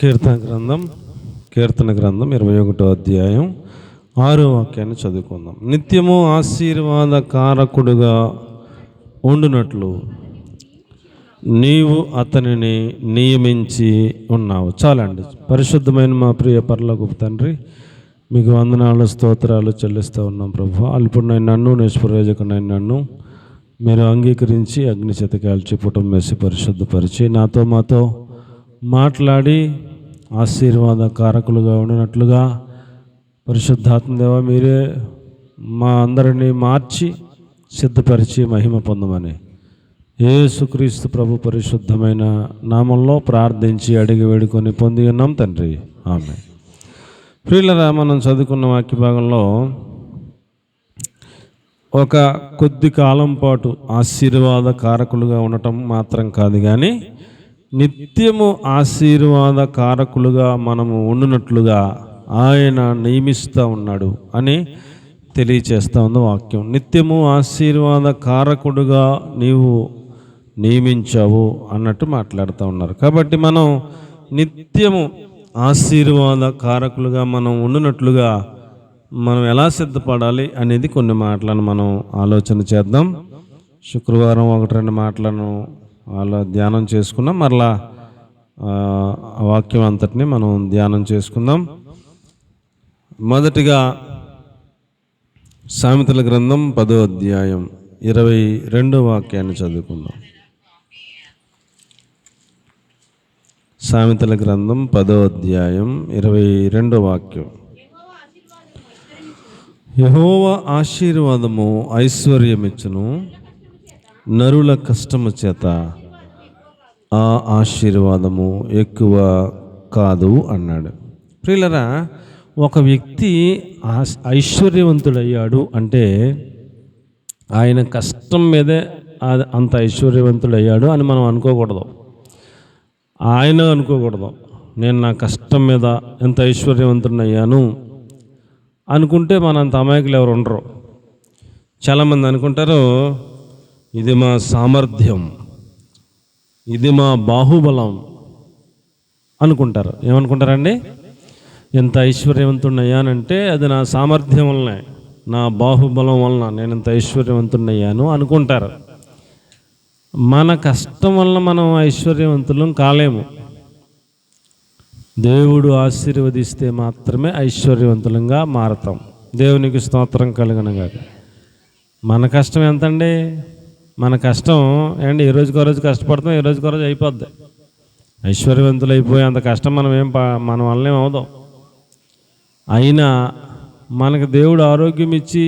కీర్తన గ్రంథం 21వ అధ్యాయం 6వ వాక్యాన్ని చదువుకుందాం. నిత్యము ఆశీర్వాద కారకుడుగా ఉండునట్లు నీవు అతనిని నియమించి ఉన్నావు. చాలండి. పరిశుద్ధమైన మా ప్రియ పరలోకపు తండ్రి, మీకు వందనాలు స్తోత్రాలు చెల్లిస్తూ ఉన్నాం ప్రభు. అల్పుడైన నన్ను, నిష్ప్రయోజకుడైన నన్ను మీరు అంగీకరించి అగ్ని చేత కాల్చి పుటం వేసి పరిశుద్ధపరిచి మాతో మాట్లాడి ఆశీర్వాద కారకులుగా ఉండినట్లుగా పరిశుద్ధాత్మదేవ మీరే మా అందరినీ మార్చి సిద్ధపరిచి మహిమ పొందమని యేసుక్రీస్తు ప్రభు పరిశుద్ధమైన నామంలో ప్రార్థించి అడిగి వేడుకొని పొంది ఉన్నాం తండ్రి, ఆమేన్. ప్రియులారా, మనం చదువుకున్న వాక్య భాగంలో ఒక కొద్ది కాలం పాటు ఆశీర్వాద కారకులుగా ఉండటం మాత్రం కాదు, కానీ నిత్యము ఆశీర్వాద కారకులుగా మనము ఉండునట్లుగా ఆయన నియమిస్తూ ఉన్నాడు అని తెలియచేస్తూ ఉంది వాక్యం. నిత్యము ఆశీర్వాద కారకుడుగా నీవు నియమించావు అన్నట్టు మాట్లాడుతూ ఉన్నారు. కాబట్టి మనం నిత్యము ఆశీర్వాద కారకులుగా మనం ఉండునట్లుగా మనం ఎలా సిద్ధపడాలి అనేది కొన్ని మాటలను మనం ఆలోచన చేద్దాం. శుక్రవారం 1-2 మాటలను అలా ధ్యానం చేసుకున్నాం. మరలా ఆ వాక్యం అంతటిని మనం ధ్యానం చేసుకుందాం. మొదటిగా సామెతల గ్రంథం 10వ అధ్యాయం 22వ వాక్యాన్ని చదువుకుందాం. సామెతల గ్రంథం 10వ అధ్యాయం 22వ వాక్యం. యెహోవా ఆశీర్వాదము ఐశ్వర్యమిచ్చును, నరుల కష్టము చేత ఆ ఆశీర్వాదము ఎక్కువ కాదు అన్నాడు. ప్రియులరా, ఒక వ్యక్తి ఐశ్వర్యవంతుడయ్యాడు అంటే ఆయన కష్టం మీదే అంత ఐశ్వర్యవంతుడయ్యాడు అని మనం అనుకోకూడదు. ఆయన అనుకోకూడదు, నేను నా కష్టం మీద ఎంత ఐశ్వర్యవంతుడయ్యాను అనుకుంటే మనంత అమాయకులు ఎవరు ఉండరు. చాలామంది అనుకుంటారు, ఇది మా సామర్థ్యం, ఇది మా బాహుబలం అనుకుంటారు. ఏమనుకుంటారండి? ఎంత ఐశ్వర్యవంతుడయ్యానంటే అది నా సామర్థ్యం వలనే, నా బాహుబలం వలన నేను ఎంత ఐశ్వర్యవంతుడయ్యాను అనుకుంటారు. మన కష్టం వలన మనం ఐశ్వర్యవంతులం కాలేము. దేవుడు ఆశీర్వదిస్తే మాత్రమే ఐశ్వర్యవంతులంగా మారతాం. దేవునికి స్తోత్రం కలుగునుగాక. మన కష్టం ఎంతండి? మన కష్టం ఏంటి? ఈ రోజుకో రోజు కష్టపడతాం, ఈ రోజుకో రోజు అయిపోద్ది. ఐశ్వర్యవంతులు అయిపోయి అంత కష్టం మన వల్లనేం అవుదాం. అయినా మనకు దేవుడు ఆరోగ్యం ఇచ్చి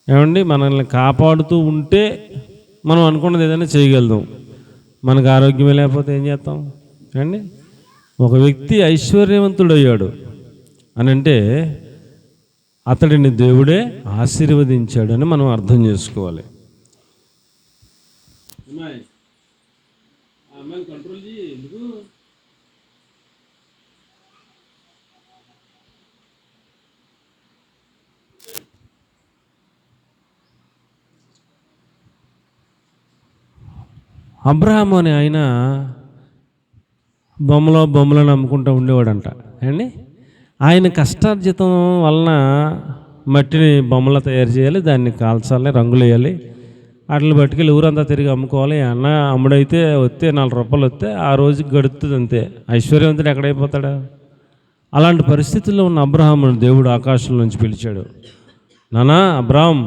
ఏమండి మనల్ని కాపాడుతూ ఉంటే మనం అనుకున్నది ఏదైనా చేయగలుగుతాం. మనకు ఆరోగ్యమే లేకపోతే ఏం చేస్తాం ఏమండి? ఒక వ్యక్తి ఐశ్వర్యవంతుడయ్యాడు అని అంటే అతడిని దేవుడే ఆశీర్వదించాడని మనం అర్థం చేసుకోవాలి. అబ్రహాము అనే ఆయన బొమ్మలను అమ్ముకుంటూ ఉండేవాడంట అండి. ఆయన కష్టార్జితం వలన మట్టిని బొమ్మలు తయారు చేయాలి, దాన్ని కాల్చాలి, రంగులు వేయాలి, వాటిని పట్టుకెళ్ళి ఊరంతా తిరిగి అమ్ముకోవాలి. అన్న అమ్ముడైతే వస్తే 4 రూపాయలు వస్తే ఆ రోజుకి గడుస్తుంది అంతే. ఐశ్వర్యవంతుడు ఎక్కడైపోతాడా? అలాంటి పరిస్థితుల్లో ఉన్న అబ్రహామును దేవుడు ఆకాశం నుంచి పిలిచాడు. నానా అబ్రహాం,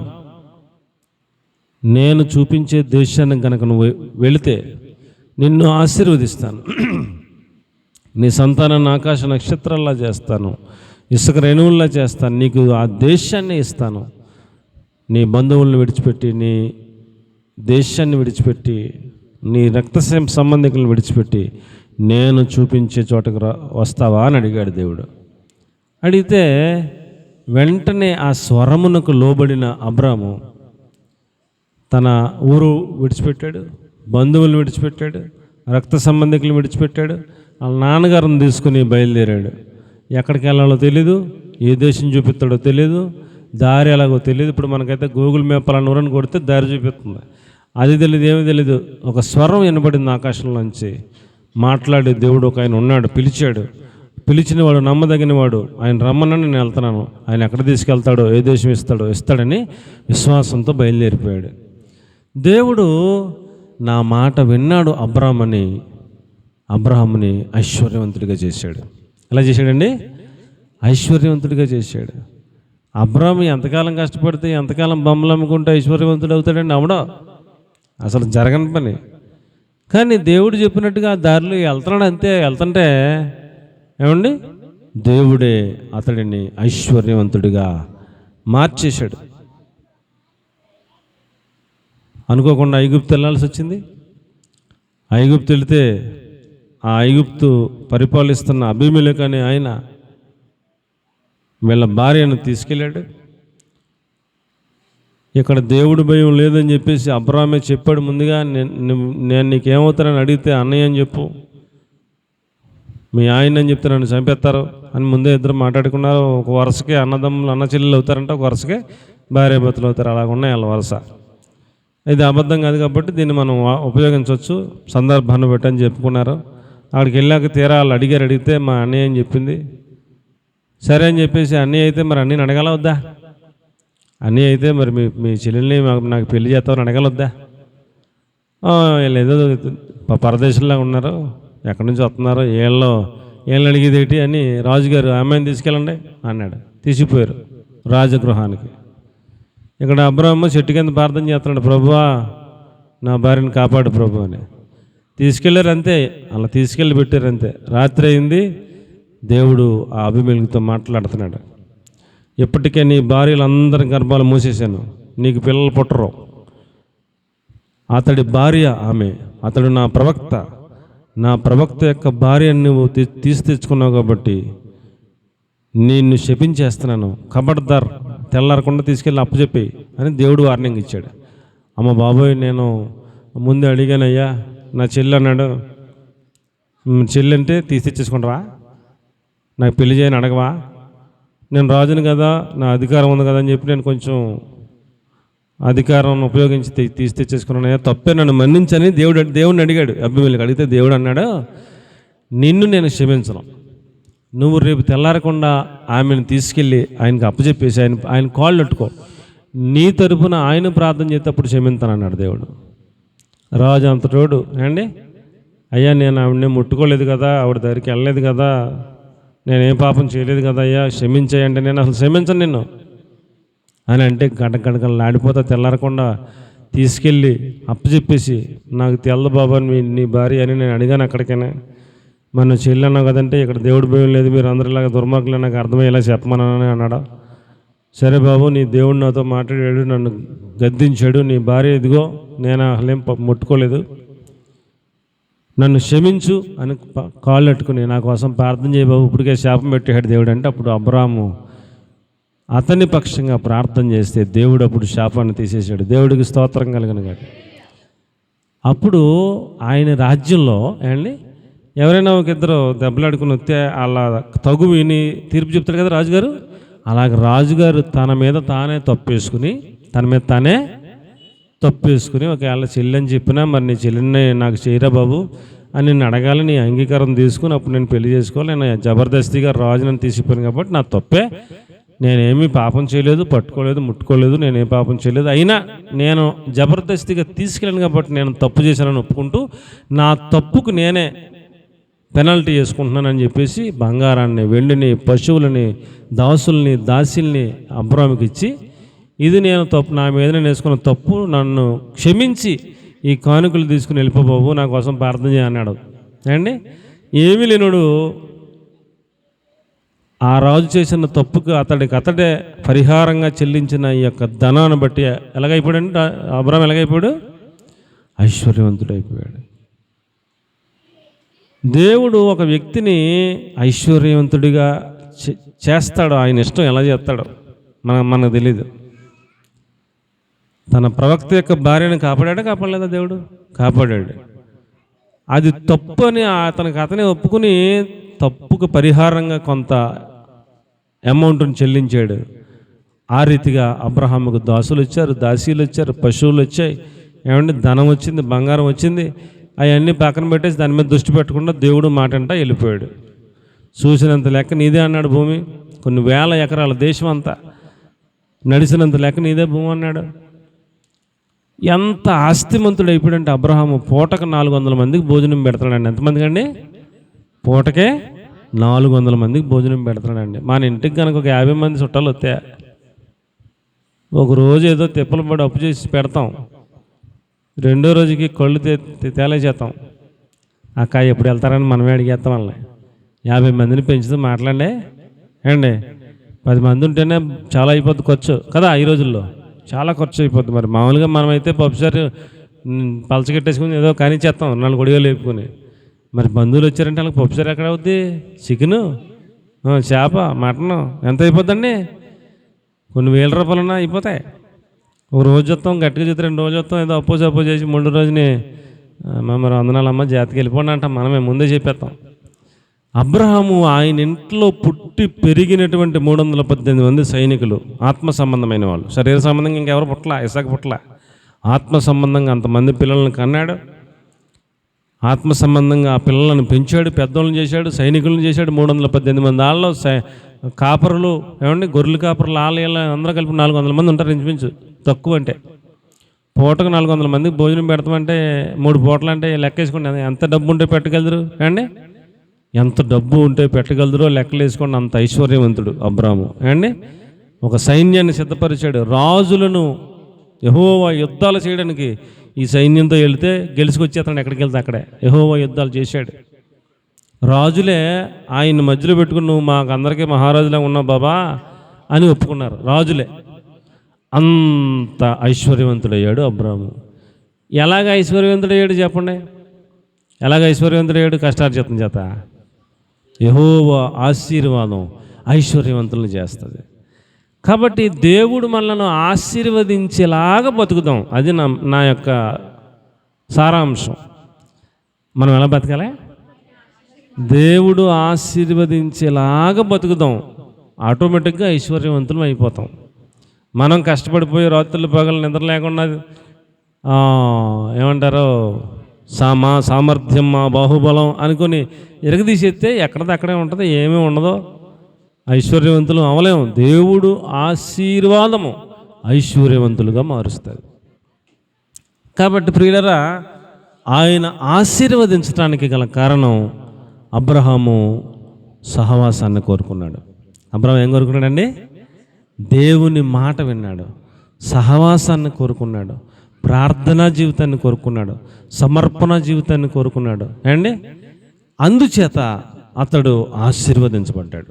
నేను చూపించే దేశానికి కనుక నువ్వు వెళితే నిన్ను ఆశీర్వదిస్తాను, నీ సంతానాన్ని ఆకాశ నక్షత్రాల్లా చేస్తాను, ఇసుక రేణువుల్లా చేస్తాను, నీకు ఆ దేశాన్ని ఇస్తాను. నీ బంధువులను విడిచిపెట్టి, నీ దేశాన్ని విడిచిపెట్టి, నీ రక్త సంబంధికులను విడిచిపెట్టి నేను చూపించే చోటకు వస్తావా అని అడిగాడు దేవుడు. అడిగితే వెంటనే ఆ స్వరమునకు లోబడిన అబ్రాము తన ఊరు విడిచిపెట్టాడు, బంధువులను విడిచిపెట్టాడు, రక్త సంబంధికులను విడిచిపెట్టాడు. వాళ్ళ నాన్నగారిని తీసుకుని బయలుదేరాడు. ఎక్కడికి వెళ్ళాలో తెలీదు, ఏ దేశం చూపిస్తాడో తెలీదు, దారి ఎలాగో తెలియదు. ఇప్పుడు మనకైతే గూగుల్ మ్యాప్ అలా నూరని కొడితే దారి చూపిస్తుంది. అది తెలియదు, ఏమీ తెలీదు. ఒక స్వరం వినబడింది ఆకాశంలోంచి, మాట్లాడే దేవుడు ఒక ఆయన ఉన్నాడు, పిలిచిన వాడు నమ్మదగిన వాడు, ఆయన రమ్మని నేను వెళ్తున్నాను, ఆయన ఎక్కడ తీసుకెళ్తాడో, ఏ దేశం ఇస్తాడని విశ్వాసంతో బయలుదేరిపోయాడు. దేవుడు నా మాట విన్నాడు, అబ్రహాముని ఐశ్వర్యవంతుడిగా చేశాడు. ఎలా చేశాడండి? ఐశ్వర్యవంతుడిగా చేశాడు. అబ్రహాము ఎంతకాలం కష్టపడితే, ఎంతకాలం బొమ్మలు అమ్ముకుంటే ఐశ్వర్యవంతుడు అవుతాడండి? అవడం అసలు జరగని పని. కానీ దేవుడు చెప్పినట్టుగా దారిలో వెళ్తున్నాడు, అంతే. వెళ్తుంటే ఏమండి, దేవుడే అతడిని ఐశ్వర్యవంతుడిగా మార్చేశాడు. అనుకోకుండా ఐగుప్తు వెళ్ళాల్సి వచ్చింది. ఐగుప్తు వెళితే ఆ ఐగుప్తు పరిపాలిస్తున్న అబీమెలెకు అనే ఆయన వీళ్ళ భార్యను తీసుకెళ్ళాడు. ఇక్కడ దేవుడు భయం లేదని చెప్పేసి అబ్రామే చెప్పాడు ముందుగా, నేను నీకేమవుతానని అడిగితే అన్నయ్య అని చెప్పు, మీ ఆయన అని చెప్తే నన్ను చంపేస్తారు అని ముందే ఇద్దరు మాట్లాడుకున్నారు. ఒక వరుసకే అన్నదమ్ములు అన్న చెల్లెలు అవుతారంట, ఒక వరుసకే భార్యాభర్తలు అవుతారు. అలాగ ఉన్నాయి వాళ్ళ వరుస. ఇది అబద్ధం కాదు కాబట్టి దీన్ని మనం ఉపయోగించవచ్చు, సందర్భాన్ని బట్టి అని చెప్పుకున్నారు. అక్కడికి వెళ్ళాక తీరా వాళ్ళు అడిగితే మా అన్నయ్య అని చెప్పింది. సరే అని చెప్పేసి అన్నయ్య అయితే మరి అన్నయ్యని అడగాల వద్దా? అన్నయ్య అయితే మరి మీ చెల్లెల్ని నాకు పెళ్లి చేస్తామని అడగలొద్దా? వీళ్ళు ఏదో పరదేశంలాగా ఉన్నారు, ఎక్కడి నుంచి వస్తున్నారు, ఏళ్ళు అడిగేది ఏంటి అని రాజుగారు అమ్మాయిని తీసుకెళ్ళండి అన్నాడు. తీసిపోయారు రాజగృహానికి. ఇక్కడ అబ్రాహాము చెట్టు కింద ప్రార్థన చేస్తున్నాడు, ప్రభువా నా భార్యను కాపాడు ప్రభు అని. తీసుకెళ్ళారు అంతే, అలా తీసుకెళ్ళి పెట్టారు అంతే. రాత్రి అయింది, దేవుడు ఆ అబీమెలెకుతో మాట్లాడుతున్నాడు. ఇప్పటికే నీ భార్యలందరి గర్భాలు మూసేశాను, నీకు పిల్లలు పుట్టరు. అతడి భార్య ఆమె, అతడు నా ప్రవక్త యొక్క భార్యను నువ్వు తెచ్చుకున్నావు కాబట్టి నిన్ను శపించేస్తున్నాను, ఖబర్దార్, తెల్లారకుండా తీసుకెళ్ళి అప్పచెప్పి అని దేవుడు వార్నింగ్ ఇచ్చాడు. అమ్మ బాబోయ్, నేను ముందే అడిగానయ్యా, నా చెల్లి అన్నాడు. చెల్లి అంటే తెచ్చేసుకుంటావా? నాకు పెళ్లి చేయని అడగవా? నేను రాజుని కదా, నా అధికారం ఉంది కదా అని చెప్పి నేను కొంచెం అధికారం ఉపయోగించి తెచ్చేసుకున్నాను, తప్పే, నన్ను మన్నించని దేవుడిని అడిగాడు. అబీమెలెకు అడిగితే దేవుడు అన్నాడు, నిన్ను నేను క్షమించను, నువ్వు రేపు తెల్లారకుండా ఆమెను తీసుకెళ్ళి ఆయనకు అప్పచెప్పేసి ఆయన కాళ్ళు అట్టుకో, నీ తరపున ఆయన ప్రార్థన చేసేటప్పుడు క్షమింతాను అన్నాడు దేవుడు. రాజు అంతటోడు, అండి అయ్యా నేను ఆవిడని ముట్టుకోలేదు కదా, ఆవిడ దగ్గరికి వెళ్ళలేదు కదా, నేనేం పాపం చేయలేదు కదా అయ్యా, క్షమించేయండి, నేను అసలు క్షమించను నిన్ను అని అంటే గడగడగలు ఆడిపోతా తెల్లారకుండా తీసుకెళ్ళి అప్పచెప్పేసి, నాకు తెల్లదు బాబా నీ భార్య అని నేను అడిగాను అక్కడికైనా, మన చెల్లి అన్నావు కదంటే ఇక్కడ దేవుడు భయం లేదు, మీరు అందరిలాగా దుర్మార్గులు నాకు అర్థమయ్యేలా చెప్పమని అన్నాడు. సరే బాబు, నీ దేవుడు నాతో మాట్లాడాడు, నన్ను గద్దించాడు, నీ భార్య ఇదిగో, నేను అసలేం ముట్టుకోలేదు, నన్ను క్షమించు అని కాళ్ళు అట్టుకుని నా కోసం ప్రార్థన చేయ బాబు, ఇప్పటికే శాపం పెట్టాడు దేవుడు అంటే. అప్పుడు అబ్రాహాము అతని పక్షంగా ప్రార్థన చేస్తే దేవుడు అప్పుడు శాపాన్ని తీసేశాడు. దేవుడికి స్తోత్రం కలుగును గాక. అప్పుడు ఆయన రాజ్యంలో అండి ఎవరైనా ఒక ఇద్దరు దెబ్బలాడుకుని వస్తే అలా తగు విని తీర్పు చెప్తాడు కదా రాజుగారు. అలాగే రాజుగారు తన మీద తానే తప్పేసుకుని ఒకవేళ చెల్లెని చెప్పినా, మరి నీ చెల్లిని నాకు చేయరా బాబు అని నేను అడగాలి, నీ అంగీకారం తీసుకుని అప్పుడు నేను పెళ్లి చేసుకోవాలి, నేను జబర్దస్తిగా రాజు నన్ను తీసిపోయాను కాబట్టి నా తప్పే, నేనేమీ పాపం చేయలేదు, పట్టుకోలేదు, ముట్టుకోలేదు, నేనేం పాపం చేయలేదు, అయినా నేను జబర్దస్తిగా తీసుకెళ్ళాను కాబట్టి నేను తప్పు చేశానని ఒప్పుకుంటూ నా తప్పుకు నేనే పెనాల్టీ చేసుకుంటున్నానని చెప్పేసి బంగారాన్ని, వెండిని, పశువులని, దాసుల్ని, దాసీల్ని అబ్రాహాముకి ఇచ్చి, ఇది నేను తప్పు, నా మీద నేను వేసుకున్న తప్పు, నన్ను క్షమించి ఈ కానుకలు తీసుకుని వెళ్ళిపోబాబు, నా కోసం ప్రార్థన చేయన్నాడు అండి. ఏమీ లేనుడు ఆ రాజు చేసిన తప్పుకు అతడే పరిహారంగా చెల్లించిన ఈ యొక్క ధనాన్ని బట్టి ఎలాగైపోయాడంటే అబ్రాహాము ఎలాగైపోయాడు? ఐశ్వర్యవంతుడైపోయాడు. దేవుడు ఒక వ్యక్తిని ఐశ్వర్యవంతుడిగా చేస్తాడు, ఆయన ఇష్టం ఎలా చేస్తాడో మనకు తెలీదు. తన ప్రవక్త యొక్క భార్యను కాపాడలేదా దేవుడు? కాపాడాడు. అది తప్పు అని అతనే ఒప్పుకుని తప్పుకు పరిహారంగా కొంత అమౌంట్ని చెల్లించాడు. ఆ రీతిగా అబ్రహాముకు దాసులు వచ్చారు, దాసీలు వచ్చారు, పశువులు వచ్చాయి, ఏమంటే ధనం వచ్చింది, బంగారం వచ్చింది. అవన్నీ పక్కన పెట్టేసి దాని మీద దృష్టి పెట్టకుండా దేవుడు మాట అంటా వెళ్ళిపోయాడు. చూసినంత లెక్క నీదే అన్నాడు భూమి. కొన్ని వేల ఎకరాల దేశం అంతా నడిచినంత లెక్క నీదే భూమి అన్నాడు. ఎంత ఆస్తిమంతుడు అయిపోయాడంటే అబ్రహాము పూటకు 400 మందికి భోజనం పెడతాడండి. ఎంతమందికి అండి? పూటకే 400 మందికి భోజనం పెడతాడండి. మన ఇంటికి కనుక ఒక 50 మంది చుట్టాలు వస్తే ఒక రోజు ఏదో తిప్పలు పడి అప్పు చేసి పెడతాం, రెండో రోజుకి కళ్ళు తేలేచేస్తాం. అక్క ఎప్పుడు వెళ్తారని మనమే అడిగేస్తాం వాళ్ళని. 50 మందిని పెంచుతూ మాట్లాడే అండి. 10 మంది ఉంటేనే చాలా అయిపోద్ది ఖర్చు కదా, ఈ రోజుల్లో చాలా ఖర్చు అయిపోద్ది. మరి మామూలుగా మనమైతే పప్పుసారి పలచగట్టేసుకుని ఏదో కానీ చేస్తాం 4 గొడిగలు లేపుకొని. మరి బంధువులు వచ్చారంటే వాళ్ళకి పప్పుసారి ఎక్కడ అవుద్ది? చికెను, చేప, మటను ఎంత అయిపోద్దండి? కొన్ని వేల రూపాయలన్నా అయిపోతాయి. ఒక రోజు వస్తాం, గట్టిగా చూస్తే 2 రోజులు వస్తాం, ఏదో అప్పో చేసి 3 రోజుని మరి వందనాలమ్మ జాతికి వెళ్ళిపోండి అంటాం. మనమే ముందే చెప్పేస్తాం. అబ్రహాము ఆయన ఇంట్లో పుట్టి పెరిగినటువంటి 318 మంది సైనికులు, ఆత్మ సంబంధమైన వాళ్ళు. శరీర సంబంధంగా ఇంకెవరు పుట్టలా, ఇసాకు పుట్టలా. ఆత్మ సంబంధంగా అంతమంది పిల్లల్ని కన్నాడు. ఆత్మ సంబంధంగా ఆ పిల్లలను పెంచాడు, పెద్దోళ్ళని చేశాడు, సైనికులను చేశాడు. 318 మంది వాళ్ళు కాపరులు, ఏమండి గొర్రెలు కాపరులు, ఆలయాలు అందరూ కలిపి 400 మంది ఉంటారు ఇంచుమించు. తక్కువ అంటే పూటకు 400 మందికి భోజనం పెడతామంటే 3 పూటలు అంటే లెక్కేసుకోండి ఎంత డబ్బు ఉంటే పెట్టగలరు అండి. ఎంత డబ్బు ఉంటే పెట్టగలరో లెక్కలు వేసుకోండి. అంత ఐశ్వర్యవంతుడు అబ్రాము అండి. ఒక సైన్యాన్ని సిద్ధపరిచాడు. రాజులను యెహోవా యుద్ధాలు చేయడానికి ఈ సైన్యంతో వెళితే గెలుచుకొచ్చేస్తాడు. ఎక్కడికి వెళ్తే అక్కడే యెహోవా యుద్ధాలు చేశాడు. రాజులే ఆయన మధ్యలో పెట్టుకుని నువ్వు మాకు అందరికీ మహారాజులా ఉన్నావు బాబా అని ఒప్పుకున్నారు. రాజులే. అంత ఐశ్వర్యవంతుడయ్యాడు అబ్రాము. ఎలాగ ఐశ్వర్యవంతుడయ్యాడు చెప్పండి? ఎలాగ ఐశ్వర్యవంతుడయ్యాడు? కష్టార్జితం చేత. యెహోవా ఆశీర్వాదం ఐశ్వర్యవంతులను చేస్తుంది. కాబట్టి దేవుడు మనల్ని ఆశీర్వదించేలాగా బతుకుదాం. అది నా యొక్క సారాంశం. మనం ఎలా బతకాలి? దేవుడు ఆశీర్వదించేలాగా బతుకుదాం. ఆటోమేటిక్గా ఐశ్వర్యవంతులం అయిపోతాం. మనం కష్టపడిపోయి రాత్రులు పగలు నిద్ర లేకుండా ఏమంటారో మా సామర్థ్యం, మా బాహుబలం అనుకుని ఎరగదీసేస్తే ఎక్కడదక్కడే ఉంటుంది, ఏమీ ఉండదో. ఐశ్వర్యవంతులు అవలేము. దేవుడు ఆశీర్వాదము ఐశ్వర్యవంతులుగా మారుస్తుంది. కాబట్టి ప్రియులరా, ఆయన ఆశీర్వదించడానికి గల కారణం అబ్రహాము సహవాసాన్ని కోరుకున్నాడు. అబ్రహాం ఏం కోరుకున్నాడండి? దేవుని మాట విన్నాడు, సహవాసాన్ని కోరుకున్నాడు, ప్రార్థనా జీవితాన్ని కోరుకున్నాడు, సమర్పణ జీవితాన్ని కోరుకున్నాడు అండి. అందుచేత అతడు ఆశీర్వదించబడ్డాడు.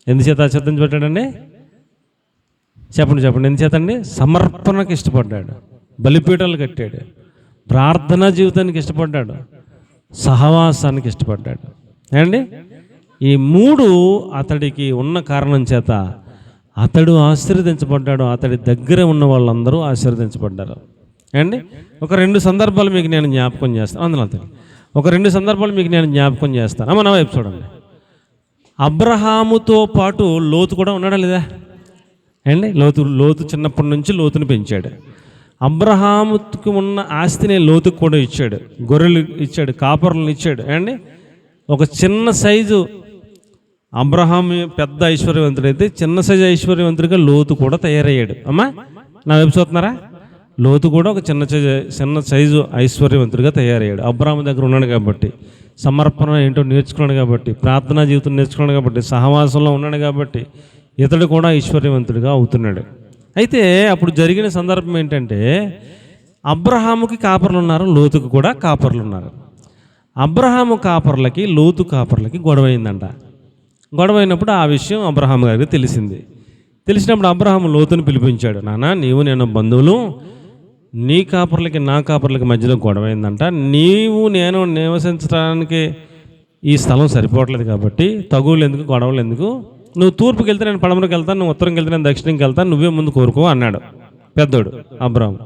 ఎందుచేత ఆశీర్వదించబడ్డాడండి? చెప్పండి. ఎందుచేతండి? సమర్పణకు ఇష్టపడ్డాడు, బలిపీఠాలు కట్టాడు, ప్రార్థనా జీవితానికి ఇష్టపడ్డాడు, సహవాసానికి ఇష్టపడ్డాడు అండి. ఈ 3 అతడికి ఉన్న కారణం చేత అతడు ఆశీర్వదించబడ్డాడు. అతడి దగ్గర ఉన్న వాళ్ళందరూ ఆశీర్వదించబడ్డారు అండి. ఒక 2 సందర్భాలు మీకు నేను జ్ఞాపకం చేస్తాను. అందులో ఒక 2 సందర్భాలు మీకు నేను జ్ఞాపకం చేస్తాను. మన వైపు చూడండి. అబ్రహాముతో పాటు లోతు కూడా ఉన్నాడా లేదా అండి? లోతు చిన్నప్పటి నుంచి లోతుని పెంచాడు. అబ్రహాముకి ఉన్న ఆస్తిని లోతుకు కూడా ఇచ్చాడు. గొర్రెలు ఇచ్చాడు, కాపరులను ఇచ్చాడు అండి. ఒక చిన్న సైజు అబ్రహాం పెద్ద ఐశ్వర్యవంతుడైతే చిన్న సైజు ఐశ్వర్యవంతుడిగా లోతు కూడా తయారయ్యాడు. అమ్మా నా వైపు చూస్తున్నారా? లోతు కూడా ఒక చిన్న సైజు ఐశ్వర్యవంతుడిగా తయారయ్యాడు. అబ్రహాం దగ్గర ఉన్నాడు కాబట్టి, సమర్పణ ఏంటో నేర్చుకున్నాడు కాబట్టి, ప్రార్థనా జీవితం నేర్చుకున్నాడు కాబట్టి, సహవాసంలో ఉన్నాడు కాబట్టి ఇతడు కూడా ఐశ్వర్యవంతుడిగా అవుతున్నాడు. అయితే అప్పుడు జరిగిన సందర్భం ఏంటంటే, అబ్రహాముకి కాపర్లు ఉన్నారు, లోతుకు కూడా కాపర్లు ఉన్నారు. అబ్రహాము కాపర్లకి లోతు కాపర్లకి గొడవైందంట. గొడవైనప్పుడు ఆ విషయం అబ్రహాం గారికి తెలిసినప్పుడు అబ్రహాము లోతుని పిలిపించాడు. నాన్న, నీవు నేను బంధువులు, నీ కాపర్లకి నా కాపర్లకి మధ్యలో గొడవైందంట. నేను నివసించడానికి ఈ స్థలం సరిపోవట్లేదు కాబట్టి తగువులు ఎందుకు, గొడవలు ఎందుకు, నువ్వు తూర్పుకి వెళ్తే నేను పడమరకు వెళ్తాను, నువ్వు ఉత్తరంకి వెళ్తే నేను దక్షిణంకి వెళ్తాను, నువ్వే ముందు కోరుకో అన్నాడు పెద్దోడు అబ్రహాము.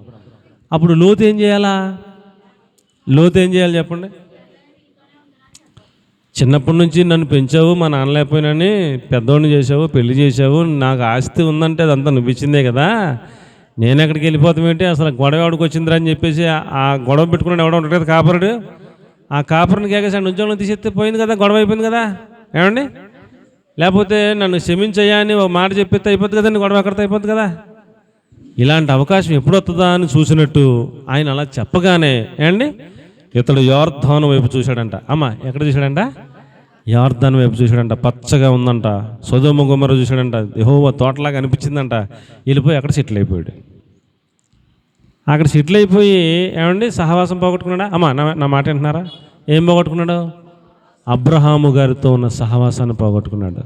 అప్పుడు లోతు ఏం చేయాలి చెప్పండి? చిన్నప్పటి నుంచి నన్ను పెంచావు, మా నాన్న లేకపోయినని పెద్దోడిని చేసావు, పెళ్లి చేసావు, నాకు ఆస్తి ఉందంటే అదంతా నువ్వు ఇచ్చిందే కదా, నేను ఎక్కడికి వెళ్ళిపోతాం ఏంటి, అసలు గొడవ ఎవడికి వచ్చిందిరా అని చెప్పేసి ఆ గొడవ పెట్టుకున్నాడు ఎవడో ఉంటాడు కదా కాపరుడు, ఆ కాపరుని కేకేసాడు ఉద్యోగంలో తీసేస్తే పోయింది కదా, గొడవ అయిపోయింది కదా ఏమండి. లేకపోతే నన్ను క్షమించయ్యా అని ఒక మాట చెప్పేస్తే అయిపోద్ది కదండి, గొడవ అక్కడితో అయిపోద్ది కదా. ఇలాంటి అవకాశం ఎప్పుడు వస్తుందా అని చూసినట్టు ఆయన అలా చెప్పగానే ఏమండి ఇతడు యోర్దాను వైపు చూశాడంట. అమ్మ ఎక్కడ చూశాడంట? యోర్దాను వైపు చూశాడంట. పచ్చగా ఉందంట. సొదొమ గొమొర్రా చూశాడంట. యెహోవా తోటలాగా అనిపించిందంట. వెళ్ళిపోయి అక్కడ సెటిల్ అయిపోయాడు. అక్కడ సెటిల్ అయిపోయి ఏమండి సహవాసం పోగొట్టుకున్నాడా? అమ్మ నా మాట వింటున్నారా? ఏం పోగొట్టుకున్నాడు? అబ్రహాము గారితో ఉన్న సహవాసాన్ని పోగొట్టుకున్నాడు.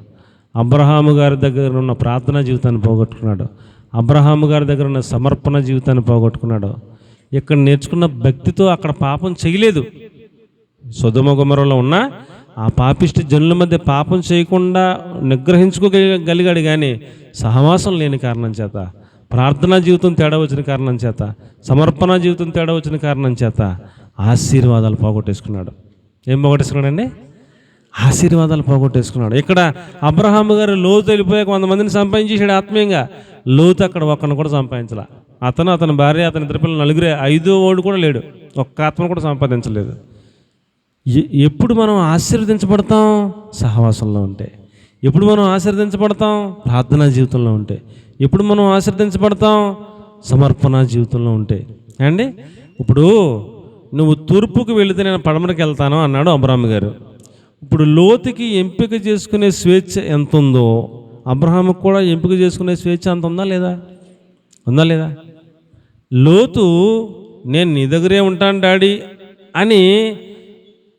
అబ్రహాము గారి దగ్గర ఉన్న ప్రార్థనా జీవితాన్ని పోగొట్టుకున్నాడు. అబ్రహాము గారి దగ్గర ఉన్న సమర్పణ జీవితాన్ని పోగొట్టుకున్నాడు. ఇక్కడ నేర్చుకున్న భక్తితో అక్కడ పాపం చేయలేదు. సొదొమ గొమొర్రాలో ఉన్న ఆ పాపిష్టి జనుల మధ్య పాపం చేయకుండా నిగ్రహించుకోగలిగాడు, కానీ సహవాసం లేని కారణం చేత, ప్రార్థనా జీవితం తేడా వచ్చిన కారణం చేత, సమర్పణ జీవితం తేడా వచ్చిన కారణం చేత ఆశీర్వాదాలు పోగొట్టేసుకున్నాడు. ఏం పోగొట్టేసుకున్నాడండి? ఆశీర్వాదాలు పోగొట్టేసుకున్నాడు. ఇక్కడ అబ్రహాము గారు లోతు వెళ్ళిపోయాక 100 మందిని సంపాదించేసాడు ఆత్మీయంగా. లోతు అక్కడ ఒక్కను కూడా సంపాదించలా. అతని భార్య, అతని ఇద్దరు పిల్లలు, 4 5 వాడు కూడా లేడు. ఒక్క ఆత్మను కూడా సంపాదించలేదు. ఎప్పుడు మనం ఆశీర్వదించబడతాం? సహవాసంలో ఉంటే. ఎప్పుడు మనం ఆశీర్వదించబడతాం? ప్రార్థనా జీవితంలో ఉంటే. ఎప్పుడు మనం ఆశీర్వదించబడతాం? సమర్పణ జీవితంలో ఉంటే. అండి ఇప్పుడు నువ్వు తూర్పుకు వెళితే నేను పడమరకు వెళ్తాను అన్నాడు అబ్రహాము గారు. ఇప్పుడు లోతుకి ఎంపిక చేసుకునే స్వేచ్ఛ ఎంత ఉందో అబ్రహాముకు కూడా ఎంపిక చేసుకునే స్వేచ్ఛ అంత ఉందా లేదా? ఉందా లేదా? లోతు నేను నీ దగ్గరే ఉంటాను డాడీ అని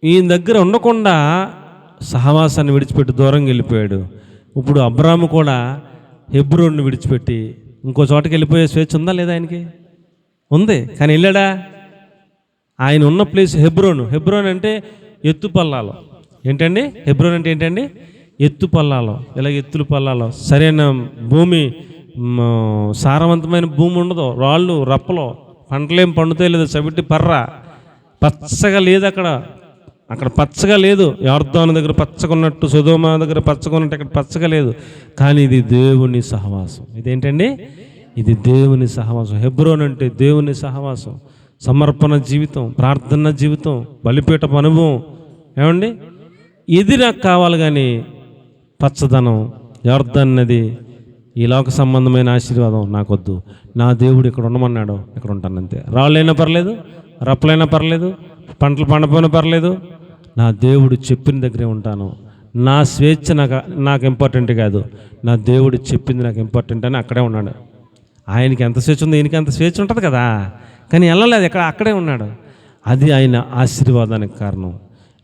ఈయన దగ్గర ఉండకుండా సహవాసాన్ని విడిచిపెట్టి దూరంగా వెళ్ళిపోయాడు. ఇప్పుడు అబ్రాము కూడా హెబ్రోన్ని విడిచిపెట్టి ఇంకో చోటకి వెళ్ళిపోయే స్వేచ్ఛ ఉందా లేదా? ఆయనకి ఉంది. కానీ వెళ్ళాడా? ఆయన ఉన్న ప్లేస్ హెబ్రోను. హెబ్రోన్ అంటే ఎత్తుపల్లాలో. ఏంటండి హెబ్రోన్ అంటే? ఏంటండి? ఎత్తుపల్లాలో. ఇలా ఎత్తులు పల్లాలో సరైన భూమి, సారవంతమైన భూమి ఉండదు. రాళ్ళు రప్పలో పంటలేం పండుతాయి, లేదు చవిటి పర్ర, పచ్చగా లేదు అక్కడ పచ్చగా లేదు. యోర్దాను దగ్గర పచ్చగా ఉన్నట్టు, సొదొమ దగ్గర పచ్చగా ఉన్నట్టు అక్కడ పచ్చగా లేదు. కానీ ఇది దేవుని సహవాసం. ఇదేంటండి? ఇది దేవుని సహవాసం. హెబ్రోన్ అంటే దేవుని సహవాసం, సమర్పణ జీవితం, ప్రార్థన జీవితం, బలిపీఠపు అనుభవం. ఏమండి ఇది నాకు కావాలి, కానీ పచ్చదనం, యోర్దాను నది, ఈ లోక సంబంధమైన ఆశీర్వాదం నాకొద్దు. నా దేవుడు ఇక్కడ ఉండమన్నాడు, ఇక్కడ ఉంటాను అంతే. రాళ్ళైనా పర్లేదు, రప్పలైనా పర్లేదు, పంటలు పండపోయినా పర్లేదు, నా దేవుడు చెప్పిన దగ్గరే ఉంటాను. నా స్వేచ్ఛ నాకు ఇంపార్టెంట్ కాదు, నా దేవుడు చెప్పింది నాకు ఇంపార్టెంట్ అని అక్కడే ఉన్నాడు. ఆయనకి ఎంత స్వేచ్ఛ ఉందో ఈయనకి అంత స్వేచ్ఛ ఉంటుంది కదా, కానీ వెళ్ళలేదు, అక్కడే ఉన్నాడు. అది ఆయన ఆశీర్వాదానికి కారణం.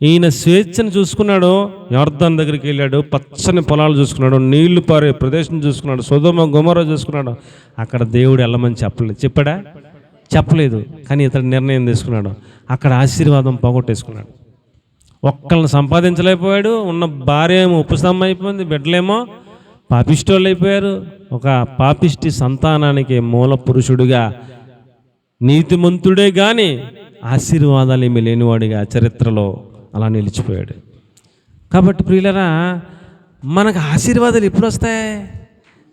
ఈయన స్వేచ్ఛను చూసుకున్నాడు. యోర్దాను దగ్గరికి వెళ్ళాడు, పచ్చని పొలాలు చూసుకున్నాడు, నీళ్లు పారే ప్రదేశం చూసుకున్నాడు, సొదొమ గొమొర్రా చూసుకున్నాడు. అక్కడ దేవుడు వెళ్ళమని చెప్పాడా? చెప్పలేదు. కానీ ఇతడు నిర్ణయం తీసుకున్నాడు. అక్కడ ఆశీర్వాదం పోగొట్టేసుకున్నాడు. ఒక్కళ్ళని సంపాదించలేకపోయాడు. ఉన్న భార్య ఏమో ఉపస్తంభం అయిపోయింది, బిడ్డలేమో పాపిష్టోళ్ళు అయిపోయారు. ఒక పాపిష్టి సంతానానికి మూల పురుషుడిగా, నీతిమంతుడే కానీ ఆశీర్వాదాలు ఏమీ లేనివాడిగా చరిత్రలో అలా నిలిచిపోయాడు. కాబట్టి ప్రియులరా, మనకు ఆశీర్వాదాలు ఎప్పుడు వస్తాయి?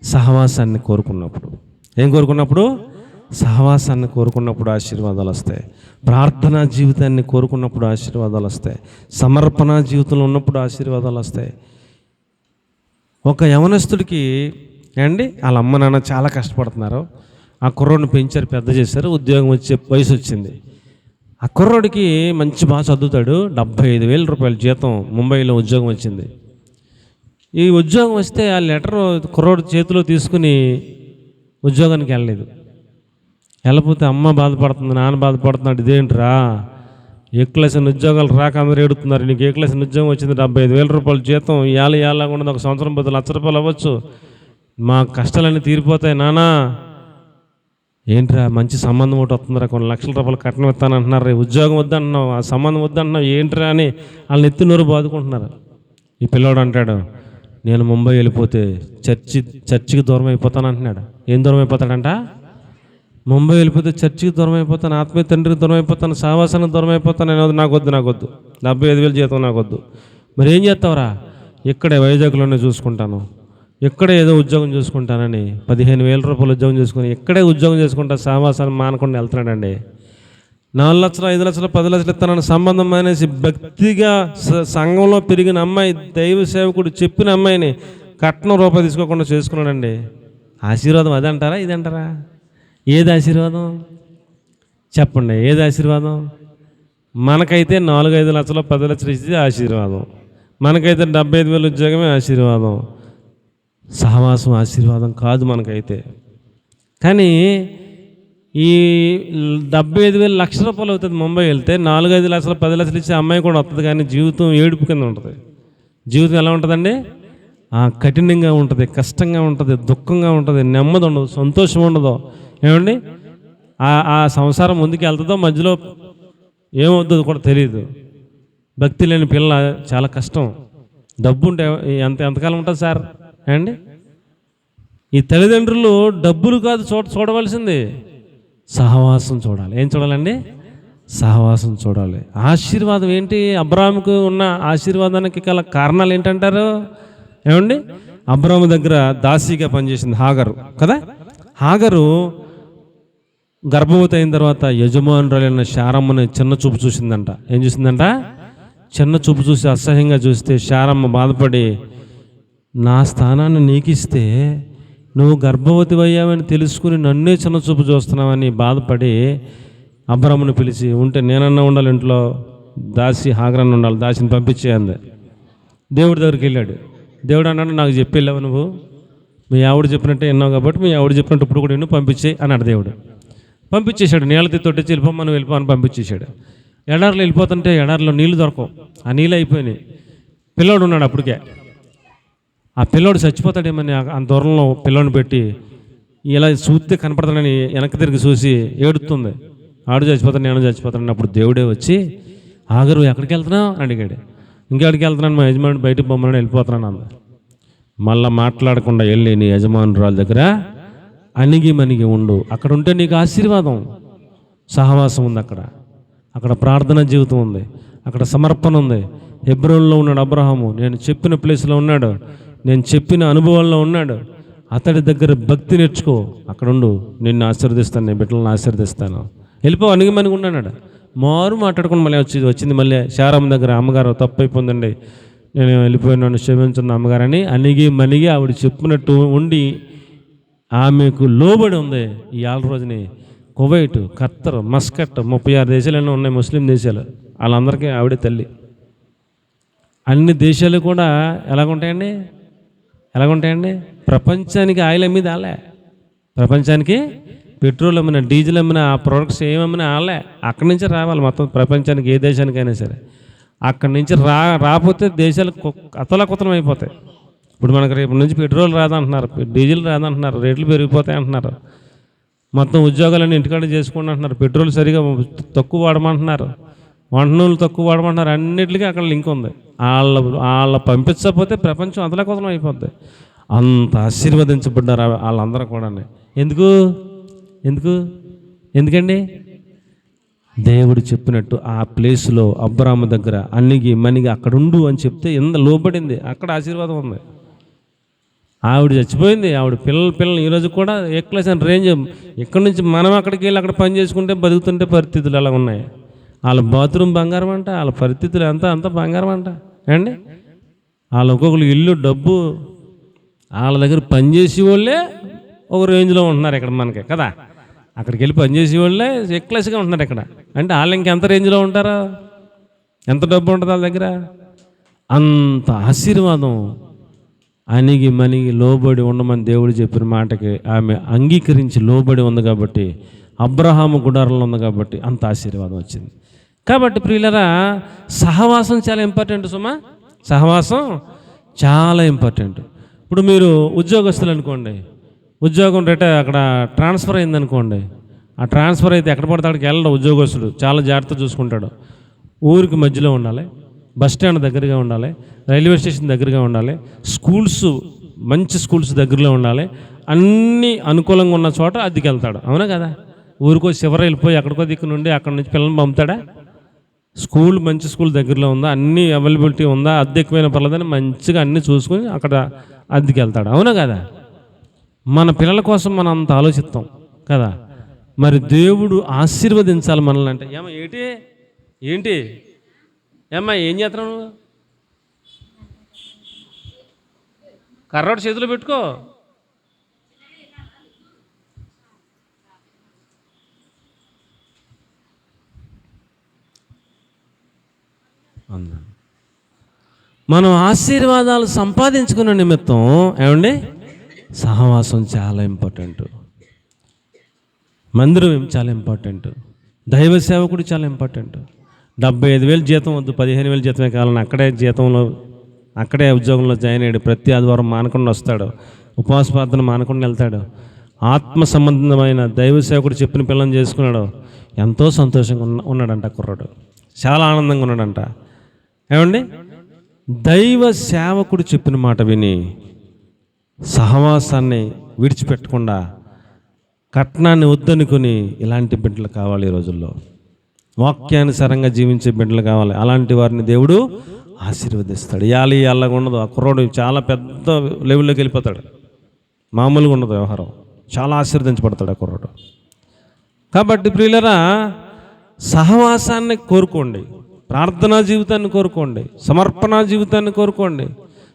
సహవాసాన్ని కోరుకున్నప్పుడు. ఏం కోరుకున్నప్పుడు? సహవాసాన్ని కోరుకున్నప్పుడు ఆశీర్వాదాలు వస్తాయి. ప్రార్థనా జీవితాన్ని కోరుకున్నప్పుడు ఆశీర్వాదాలు వస్తాయి. సమర్పణ జీవితంలో ఉన్నప్పుడు ఆశీర్వాదాలు వస్తాయి. ఒక యవనస్తుడికి వాళ్ళ అమ్మ నాన్న చాలా కష్టపడుతున్నారు. ఆ కుర్రోడిని పెంచారు, పెద్ద చేశారు, ఉద్యోగం వచ్చే వయసు వచ్చింది. ఆ కుర్రోడికి బాగా చదువుతాడు, 75,000 రూపాయల జీతం, ముంబైలో ఉద్యోగం వచ్చింది. ఈ ఉద్యోగం వస్తే ఆ లెటర్ కుర్రోడి చేతిలో తీసుకుని ఉద్యోగానికి వెళ్ళలేదు. వెళ్ళకపోతే అమ్మ బాధపడుతుంది, నాన్న బాధపడుతున్నాడు. ఇదేంట్రా, ఎక్లసిన ఉద్యోగాలు రాక అందరూ ఏడుతున్నారు, నీకు ఎక్లసిన ఉద్యోగం వచ్చింది, 75,000 రూపాయల జీతం, ఏళ్ళగా ఉండదు, ఒక సంవత్సరం బదులు 1,00,000 రూపాయలు అవ్వచ్చు, మా కష్టాలన్నీ తీరిపోతాయి నానా. ఏంట్రా, మంచి సంబంధం ఒకటి వస్తుందిరా, కొన్ని లక్షల రూపాయలు కట్నం ఇస్తానంటున్నారు, ఉద్యోగం వద్దంటున్నావు, ఆ సంబంధం వద్దంటున్నావు, ఏంట్రా అని వాళ్ళని ఎత్తి నోరు బాదుకుంటున్నారు. ఈ పిల్లోడు అంటాడు, నేను ముంబై వెళ్ళిపోతే చర్చికి దూరం అయిపోతాను అంటున్నాడు. ఏం దూరం అయిపోతాడంట? ముంబై వెళ్ళిపోతే చర్చికి దూరం అయిపోతాను, ఆత్మీయ తండ్రికి దూరం అయిపోతాను, సహవాసానికి దూరం అయిపోతాను. నాకొద్దు 75,000 జీతం నాకొద్దు. మరి ఏం చేస్తావురా? ఇక్కడే వైజాగ్లోనే చూసుకుంటాను, ఎక్కడే ఏదో ఉద్యోగం చేసుకుంటానని 15,000 రూపాయలు ఉద్యోగం చేసుకుని ఎక్కడే ఉద్యోగం చేసుకుంటా సహవాసాన్ని మానకుండా వెళ్తున్నాడండి. 4 లక్షలు 5 లక్షలు 10 లక్షలు ఇస్తానని సంబంధం అనేసి భక్తిగా సంఘంలో పెరిగిన అమ్మాయి, దైవ సేవకుడు చెప్పిన అమ్మాయిని కట్నం రూపాయి తీసుకోకుండా చేసుకున్నాడండి. ఆశీర్వాదం అదంటారా ఇదంటారా? ఏది ఆశీర్వాదం చెప్పండి? ఏది ఆశీర్వాదం? మనకైతే 4-5 లక్షలు 10 లక్షలు ఇస్తే ఆశీర్వాదం, మనకైతే 75,000 ఉద్యోగమే ఆశీర్వాదం. సహవాసం ఆశీర్వాదం కాదు మనకైతే. కానీ ఈ 75,000 లక్షల రూపాయలు అవుతుంది. ముంబై వెళ్తే 4-5 లక్షలు 10 లక్షలు ఇచ్చే అమ్మాయి కూడా వస్తుంది, కానీ జీవితం ఏడుపు కింద ఉంటుంది. జీవితం ఎలా ఉంటుందండి? కఠినంగా ఉంటుంది, కష్టంగా ఉంటుంది, దుఃఖంగా ఉంటుంది, నెమ్మది ఉండదు, సంతోషం ఉండదు. ఏమండి? ఆ సంసారం ముందుకు వెళ్తుందో మధ్యలో ఏమవుతుందో కూడా తెలియదు. భక్తి లేని పిల్ల చాలా కష్టం. డబ్బు ఉంటే ఎంతకాలం ఉంటుంది సార్? ఏమండి? ఈ తల్లిదండ్రులు డబ్బులు కాదు చూడవలసింది, సహవాసం చూడాలి. ఏం చూడాలండి? సహవాసం చూడాలి. ఆశీర్వాదం ఏంటి? అబ్రాహాముకు ఉన్న ఆశీర్వాదానికి గల కారణాలు ఏంటంటారు? ఏమండి? అబ్రాహాము దగ్గర దాసీగా పనిచేసింది హాగరు కదా. హాగరు గర్భవతి అయిన తర్వాత యజమానురాలైన శారమ్మని చిన్న చూపు చూసిందంట. ఏం చూసిందంట? చిన్న చూపు చూసి అసహ్యంగా చూస్తే శారమ్మ బాధపడి, నా స్థానాన్ని నీకిస్తే నువ్వు గర్భవతి అయ్యావని తెలుసుకుని నన్నే చిన్న చూపు చూస్తున్నావని బాధపడి అబ్రాహాముని పిలిచి, ఉంటే నేనన్నా ఉండాలి ఇంట్లో, దాసి హాగరన్న ఉండాలి, దాసిని పంపించేయంది. దేవుడి దగ్గరికి వెళ్ళాడు. దేవుడు అన్నాడు, నాకు చెప్పి వెళ్ళావు నువ్వు, మీ ఆవిడ చెప్పినట్టే విన్నావు కాబట్టి మీ ఆవిడ చెప్పినట్టు ఇప్పుడు కూడా ఎన్నో పంపించే అన్నాడు. దేవుడు పంపించేశాడు. నీళ్ళతో తొట్టించి వెళ్ళిపోమని వెళ్ళిపోమని పంపించేశాడు. ఎడారిలో వెళ్ళిపోతుంటే ఎడారిలో నీళ్ళు దొరకవు, ఆ నీళ్ళు అయిపోయినాయి. పిల్లోడు ఉన్నాడు అప్పటికే. ఆ పిల్లోడు చచ్చిపోతాడేమని అంత దూరంలో పిల్లోని పెట్టి ఇలా చూస్తే కనపడతాడని వెనక్కి తిరిగి చూసి ఏడుతుంది. ఆడు చచ్చిపోతాడు, నేను చచ్చిపోతాను. అప్పుడు దేవుడే వచ్చి, ఆగరు ఎక్కడికి వెళ్తున్నావు అని అడిగాడు. ఇంకెక్కడికి వెళ్తున్నాను, మా యజమానుడు బయటకు పొమ్మని వెళ్ళిపోతున్నాను అంది. మళ్ళీ మాట్లాడకుండా వెళ్ళి నీ యజమానురాల దగ్గర అణిగి మణిగి ఉండు, అక్కడ ఉంటే నీకు ఆశీర్వాదం. సహవాసం ఉంది అక్కడ ప్రార్థన జీవితం ఉంది, అక్కడ సమర్పణ ఉంది. హెబ్రోన్లో ఉన్నాడు అబ్రహాము, నేను చెప్పిన ప్లేస్లో ఉన్నాడు, నేను చెప్పిన అనుభవాల్లో ఉన్నాడు. అతడి దగ్గర భక్తి నేర్చుకో, అక్కడ ఉండు, నిన్ను ఆశీర్వదిస్తాను, నేను బిడ్డలను ఆశీర్వదిస్తాను. వెళ్ళిపో అణిగి మణిగి ఉన్నాడు. మారు మాట్లాడుకుని మళ్ళీ వచ్చింది. మళ్ళీ శారమ్మ దగ్గర, అమ్మగారు తప్పు అయిపోయిందండి, నేను వెళ్ళిపోయినాను, క్షమించున్న అమ్మగారని అణిగి మణిగి ఆవిడ చెప్పినట్టు ఉండి ఆమెకు లోబడి ఉంది. ఈ 6 రోజుని కువైట్, ఖత్తర్, మస్కట్ 36 దేశాలు ఉన్నాయి, ముస్లిం దేశాలు. వాళ్ళందరికీ ఆవిడే తల్లి. అన్ని దేశాలు కూడా ఎలాగుంటాయండి? ప్రపంచానికి ఆయిల్ అమ్మిది ఆలే, ప్రపంచానికి పెట్రోల్ అమ్మినా, డీజిల్ అమ్మినా, ఆ ప్రొడక్ట్స్ ఏమమ్మినా ఆలే. అక్కడి నుంచి రావాలి మొత్తం ప్రపంచానికి, ఏ దేశానికైనా సరే. అక్కడి నుంచి రాకపోతే దేశాలు అతలకుతలం అయిపోతాయి. ఇప్పుడు మనకు రేపు నుంచి పెట్రోల్ రాదంటున్నారు, డీజిల్ రాదంటున్నారు, రేట్లు పెరిగిపోతాయి అంటున్నారు. మొత్తం ఉద్యోగాలన్నీ ఇంటికాడ చేసుకోండి అంటున్నారు. పెట్రోల్ సరిగా తక్కువ వాడమంటున్నారు, వంట నూనెలు తక్కువ వాడమంటున్నారు. అన్నిటికీ అక్కడ లింక్ ఉంది. వాళ్ళ పంపించకపోతే ప్రపంచం అతలకుతలం అయిపోద్ది. అంత ఆశీర్వదించబడ్డారు వాళ్ళందరూ కూడా. ఎందుకండి? దేవుడు చెప్పినట్టు ఆ ప్లేస్లో అబ్రాహాము దగ్గర అణిగి మణిగి అక్కడ ఉండు అని చెప్తే ఎంత లోబడింది, అక్కడ ఆశీర్వాదం ఉంది. ఆవిడ చచ్చిపోయింది, ఆవిడ పిల్లలు ఈరోజు కూడా ఎక్లెస్ అండ్ రేంజ్. ఇక్కడ నుంచి మనం అక్కడికి వెళ్ళి అక్కడ పని చేసుకుంటే బతుకుతుంటే పరిస్థితులు ఎలా ఉన్నాయి. వాళ్ళ బాత్రూమ్ బంగారం అంట, వాళ్ళ పరిస్థితులు అంత బంగారం అంట. అండి వాళ్ళ ఒక్కొక్కరు ఇల్లు, డబ్బు, వాళ్ళ దగ్గర పనిచేసే వాళ్ళే ఒక రేంజ్లో ఉంటున్నారు ఇక్కడ మనకి కదా. అక్కడికి వెళ్ళి పనిచేసే వాళ్ళే ఎక్లెస్గా ఉంటున్నారు ఇక్కడ. అంటే వాళ్ళు ఇంకెంత రేంజ్లో ఉంటారా? ఎంత డబ్బు ఉంటుంది వాళ్ళ దగ్గర? అంత ఆశీర్వాదం. అణిగి మణిగి లోబడి ఉండమని దేవుడు చెప్పిన మాటకి ఆమె అంగీకరించి లోబడి ఉంది కాబట్టి, అబ్రహాము గుడారంలో ఉంది కాబట్టి అంత ఆశీర్వాదం వచ్చింది. కాబట్టి ప్రియులరా, సహవాసం చాలా ఇంపార్టెంట్ సుమా. సహవాసం చాలా ఇంపార్టెంట్. ఇప్పుడు మీరు ఉద్యోగస్తులు అనుకోండి, ఉద్యోగం అక్కడ ట్రాన్స్ఫర్ అయిందనుకోండి, ఆ ట్రాన్స్ఫర్ అయితే ఎక్కడ పడితే అక్కడికి వెళ్ళడం ఉద్యోగస్తుడు చాలా జాగ్రత్త చూసుకుంటాడు. ఊరికి మధ్యలో ఉండాలి, బస్ స్టాండ్ దగ్గరగా ఉండాలి, రైల్వే స్టేషన్ దగ్గరగా ఉండాలి, స్కూల్స్ మంచి స్కూల్స్ దగ్గరలో ఉండాలి. అన్నీ అనుకూలంగా ఉన్న చోట అద్దెకి వెళ్తాడు. అవునా కదా? ఊరికో చివర వెళ్ళిపోయి ఎక్కడికో దిక్కు నుండి అక్కడ నుంచి పిల్లల్ని పంపుతాడా? స్కూల్ మంచి స్కూల్ దగ్గరలో ఉందా, అన్నీ అవైలబిలిటీ ఉందా, అద్దె ఎక్కువైనా పర్లేదని మంచిగా అన్నీ చూసుకొని అక్కడ అద్దెకి వెళ్తాడు. అవునా కదా? మన పిల్లల కోసం మనం అంత ఆలోచిస్తాం కదా. మరి దేవుడు ఆశీర్వదించాలి మనల్ని అంటే ఏమో ఏంటి ఏమ్మా ఏం చేస్తున్నావు నువ్వు? కర్రోడు చేతిలో పెట్టుకో. మనం ఆశీర్వాదాలు సంపాదించుకున్న నిమిత్తం ఏమండి సహవాసం చాలా ఇంపార్టెంట్, మందిరం చాలా ఇంపార్టెంట్, దైవ సేవకుడు చాలా ఇంపార్టెంట్. 75,000 జీతం వద్దు, 15,000 జీతమే కావాలని అక్కడే ఉద్యోగంలో జాయిన్ అయ్యాడు. ప్రతి ఆదివారం మానకుండా వస్తాడు, ఉపవాస ప్రార్థన మానకుండా వెళ్తాడు, ఆత్మ సంబంధమైన దైవ సేవకుడు చెప్పిన పిల్లని చేసుకున్నాడు. ఎంతో సంతోషంగా ఉన్నాడంట కుర్రాడు, చాలా ఆనందంగా ఉన్నాడంట. ఏమండి దైవ సేవకుడు చెప్పిన మాట విని సహవాసాన్ని విడిచిపెట్టకుండా కట్నాన్ని వద్దనుకుని ఇలాంటి బిడ్డలు కావాలి. ఈ రోజుల్లో వాక్యానుసారంగా జీవించే బిడ్డలు కావాలి. అలాంటి వారిని దేవుడు ఆశీర్వదిస్తాడు. అలాగ ఉండదు. ఆ కుర్రోడు చాలా పెద్ద లెవెల్లోకి వెళ్ళిపోతాడు. మామూలుగా ఉండదు వ్యవహారం, చాలా ఆశీర్వదించబడతాడు ఆ కుర్రోడు. కాబట్టి ప్రియులరా, సహవాసాన్ని కోరుకోండి, ప్రార్థనా జీవితాన్ని కోరుకోండి, సమర్పణా జీవితాన్ని కోరుకోండి.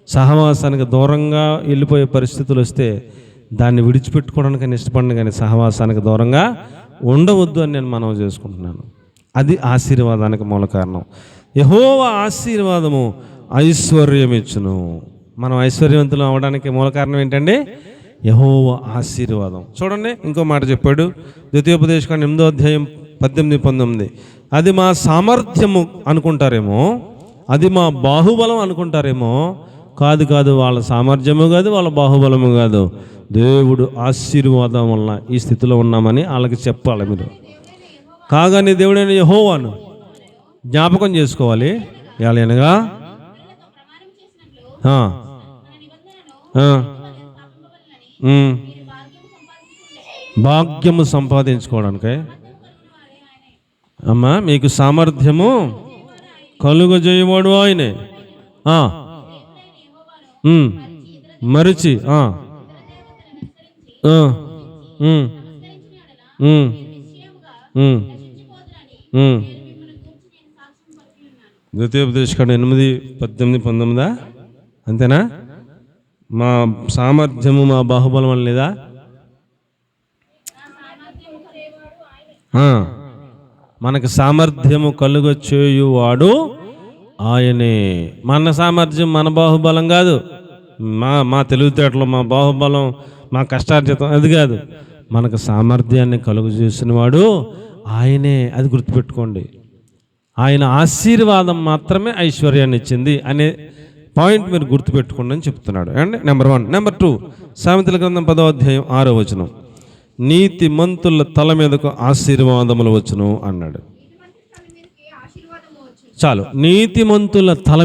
సహవాసానికి దూరంగా వెళ్ళిపోయే పరిస్థితులు వస్తే దాన్ని విడిచిపెట్టుకోవడానికి ఇష్టపడిన, కానీ సహవాసానికి దూరంగా ఉండవద్దు అని నేను మనవి చేసుకుంటున్నాను. అది ఆశీర్వాదానికి మూల కారణం. యెహోవా ఆశీర్వాదము ఐశ్వర్యం ఇచ్చును. మనం ఐశ్వర్యవంతులు అవ్వడానికి మూల కారణం ఏంటండి? యెహోవా ఆశీర్వాదం. చూడండి, ఇంకో మాట చెప్పాడు ద్వితీయోపదేశకాండం 8వ అధ్యాయం 18-19. అది మా సామర్థ్యము అనుకుంటారేమో, అది మా బాహుబలం అనుకుంటారేమో. కాదు, వాళ్ళ సామర్థ్యము కాదు, వాళ్ళ బాహుబలము కాదు. దేవుడు ఆశీర్వాదం వలన ఈ స్థితిలో ఉన్నామని వాళ్ళకి చెప్పాలి మీరు. కాగానే దేవుడైన యెహోవాను జ్ఞాపకం చేసుకోవాలి. అనగా భాగ్యము సంపాదించుకోవడానికే అమ్మా, మీకు సామర్థ్యము కలుగజేయవాడు ఆయనే. మరిచి ద్వితీయోపదేశకాండం 8:18-19 అంతేనా? మా సామర్థ్యము మా బాహుబలం అని లేదా? మనకు సామర్థ్యము కలుగ చేయువాడు ఆయనే. మన సామర్థ్యం, మన బాహుబలం కాదు, మా తెలివితేటలు, మా బాహుబలం, మా కష్టార్జితం, అది కాదు. మనకు సామర్థ్యాన్ని కలుగు చేసిన వాడు ఆయనే. అది గుర్తుపెట్టుకోండి. ఆయన ఆశీర్వాదం మాత్రమే ఐశ్వర్యాన్ని ఇచ్చింది అనే పాయింట్ మీరు గుర్తుపెట్టుకోండి అని చెప్తున్నాడు. And number 1. నెంబర్ 2, సామెతల గ్రంథం 10వ అధ్యాయం 6వ వచనం, నీతి మంతుల తల మీదకు ఆశీర్వాదములు వచ్చును అన్నాడు. చాలు, నీతిమంతుల తల